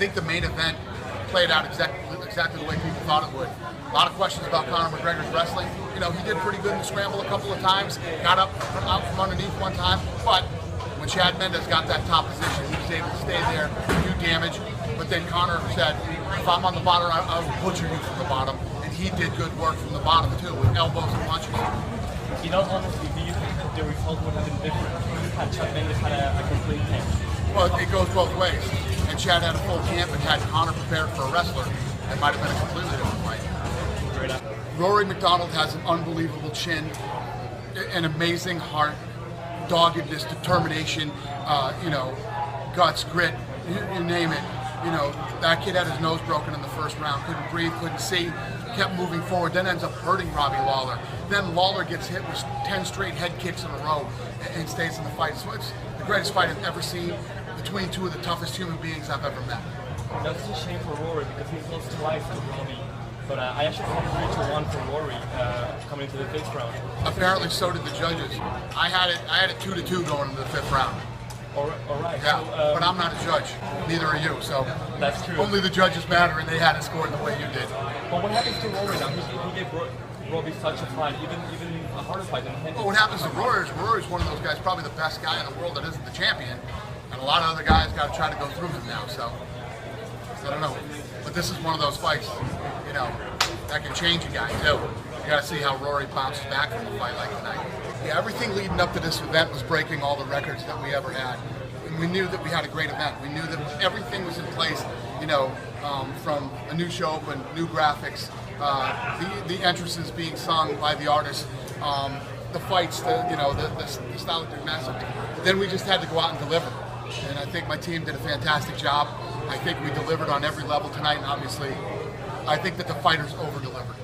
think the main event played out exactly the way people thought it would. A lot of questions about Conor McGregor's wrestling. You know, he did pretty good in the scramble a couple of times, got out from underneath one time, but when Chad Mendes got that top position, he was able to stay there, do damage, but then Conor said, if I'm on the bottom, I will butcher you from the bottom, and he did good work from the bottom too, with elbows and punches. In all honesty, do you think the result would have been different had Chad Mendes had a complete camp? Well, it goes both ways. And Chad had a full camp and had Conor prepared for a wrestler. It might have been a completely different fight. Rory McDonald has an unbelievable chin, an amazing heart, doggedness, determination, guts, grit, you name it. You know, that kid had his nose broken in the first round, couldn't breathe, couldn't see, kept moving forward, then ends up hurting Robbie Lawler. Then Lawler gets hit with 10 straight head kicks in a row and stays in the fight. So it's the greatest fight I've ever seen between two of the toughest human beings I've ever met. That's a shame for Rory because he's lost twice to Robbie. But I actually thought 3-1 for Rory coming into the fifth round. Apparently, so did the judges. I had it 2-2 going into the fifth round. All right. Yeah, so, but I'm not a judge. Neither are you. So that's true. Only the judges matter, and they had it scored the way you did. But what happens to Rory now? He gave Robbie such a fight, even a harder fight than him. Well, what happens to Rory is Rory's one of those guys, probably the best guy in the world that isn't the champion, and a lot of other guys got to try to go through him now. So I don't know. But this is one of those fights, you know, that can change a guy too. You got to see how Rory bounces back from a fight like tonight. Yeah, everything leading up to this event was breaking all the records that we ever had. And we knew that we had a great event. We knew that everything was in place, you know, from a new show open, new graphics, the entrances being sung by the artists, the fights, the stylistic message. Then we just had to go out and deliver. And I think my team did a fantastic job. I think we delivered on every level tonight, and obviously, I think that the fighters over-delivered.